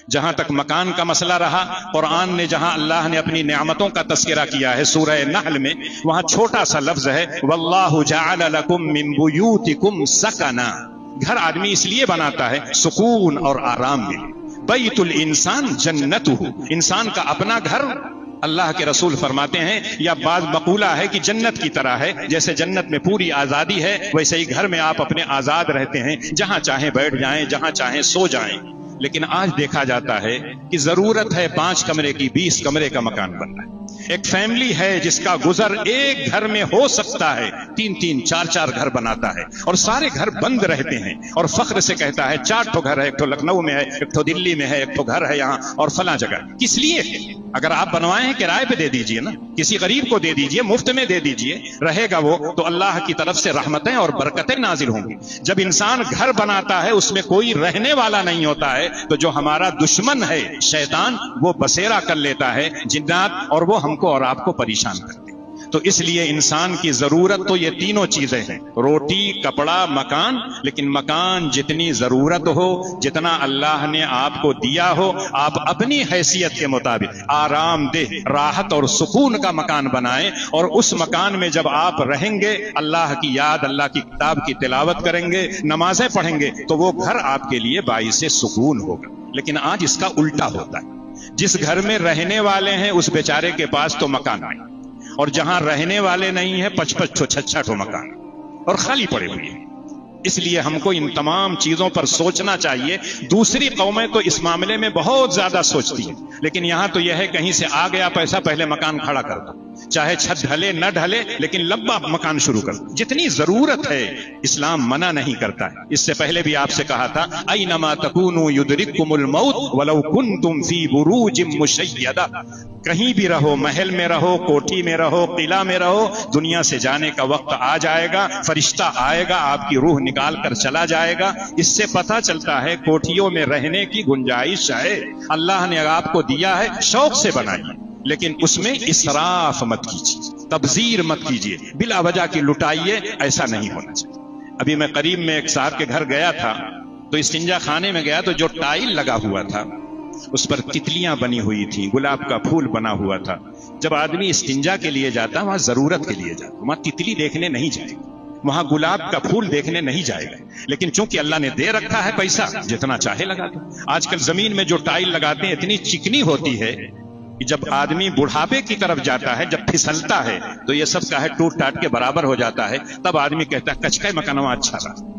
جہاں تک مکان کا مسئلہ رہا، قرآن نے جہاں اللہ نے اپنی نعمتوں کا تذکرہ کیا ہے سورہ نحل میں، وہاں چھوٹا سا لفظ ہے واللہ جعل لکم من بیوتکم سکنا۔ گھر آدمی اس لیے بناتا ہے سکون اور آرام ملے۔ بیت الانسان جنتہ، انسان کا اپنا گھر اللہ کے رسول فرماتے ہیں یا بعض مقولہ ہے کہ جنت کی طرح ہے، جیسے جنت میں پوری آزادی ہے ویسے ہی گھر میں آپ اپنے آزاد رہتے ہیں، جہاں چاہیں بیٹھ جائیں، جہاں چاہیں سو جائیں۔ لیکن آج دیکھا جاتا ہے کہ ضرورت ہے 5 کمرے کی 20 کمرے کا مکان بننا ہے۔ ایک فیملی ہے جس کا گزر ایک گھر میں ہو سکتا ہے، 3 4 گھر بناتا ہے اور سارے گھر بند رہتے ہیں اور فخر سے کہتا ہے 4 ٹھو گھر ہے، ایک ٹھو لکھنؤ میں ہے، ایک ٹھو دلی میں ہے، ایک ٹھو گھر ہے یہاں اور فلاں جگہ۔ کس لیے؟ اگر آپ بنوائے ہیں کرائے پہ دے دیجئے نا، کسی غریب کو دے دیجئے، مفت میں دے دیجئے، رہے گا وہ تو اللہ کی طرف سے رحمتیں اور برکتیں نازل ہوں گی۔ جب انسان گھر بناتا ہے اس میں کوئی رہنے والا نہیں ہوتا ہے تو جو ہمارا دشمن ہے شیطان، وہ بسیرا کر لیتا ہے، جنات، اور وہ ہم کو اور آپ کو پریشان کرتے ہیں۔ تو اس لیے انسان کی ضرورت تو یہ تینوں چیزیں ہیں، روٹی، کپڑا، مکان۔ لیکن مکان جتنی ضرورت ہو، جتنا اللہ نے آپ کو دیا ہو، آپ اپنی حیثیت کے مطابق آرام دہ، راحت اور سکون کا مکان بنائیں، اور اس مکان میں جب آپ رہیں گے، اللہ کی یاد، اللہ کی کتاب کی تلاوت کریں گے، نمازیں پڑھیں گے، تو وہ گھر آپ کے لیے باعث سکون ہوگا۔ لیکن آج اس کا الٹا ہوتا ہے، جس گھر میں رہنے والے ہیں اس بیچارے کے پاس تو مکان نہیں، اور جہاں رہنے والے نہیں ہیں 55 ٹھو 66 ٹھو مکان اور خالی پڑے ہوئے ہیں۔ اس لیے ہم کو ان تمام چیزوں پر سوچنا چاہیے۔ دوسری قومیں تو اس معاملے میں بہت زیادہ سوچتی ہیں، لیکن یہاں تو یہ ہے کہیں سے آ گیا پیسہ، پہلے مکان کھڑا کر دو، چاہے چھت ڈھلے نہ ڈھلے لیکن لمبا مکان شروع کر دو۔ جتنی ضرورت ہے اسلام منع نہیں کرتا ہے۔ اس سے پہلے بھی آپ سے کہا تھا اینما تکونوا یدرککم الموت ولو کنتم فی بروج مشیدہ، کہیں بھی رہو، محل میں رہو، کوٹھی میں رہو، قلعہ میں رہو، دنیا سے جانے کا وقت آ جائے گا، فرشتہ آئے گا، آپ کی روح نکال کر چلا جائے گا۔ اس سے پتہ چلتا ہے کوٹھیوں میں رہنے کی گنجائش ہے، اللہ نے آپ کو دیا ہے، شوق سے بنائیے، لیکن اس میں اسراف مت کیجیے، تبذیر مت کیجیے، بلا وجہ کی لٹائیے، ایسا نہیں ہونا چاہیے۔ ابھی میں قریب میں ایک صاحب کے گھر گیا تھا تو استنجا خانے میں گیا تو جو ٹائل لگا ہوا تھا اس پر تتلیاں بنی ہوئی تھیں، گلاب کا پھول بنا ہوا تھا۔ جب آدمی استنجا کے لیے جاتا وہاں ضرورت کے لیے جاتا، وہاں تتلی دیکھنے نہیں جائے گا، وہاں گلاب کا پھول دیکھنے نہیں جائے گا، لیکن چونکہ اللہ نے دے رکھا ہے پیسہ، جتنا چاہے لگا دو۔ آج کل زمین میں جو ٹائل لگاتے ہیں اتنی چکنی ہوتی ہے کہ جب آدمی بڑھاپے کی طرف جاتا ہے، جب پھسلتا ہے تو یہ سب کا ہے ٹوٹ ٹاٹ کے برابر ہو جاتا ہے، تب آدمی کہتا ہے کچکے مکانوا اچھا رہا۔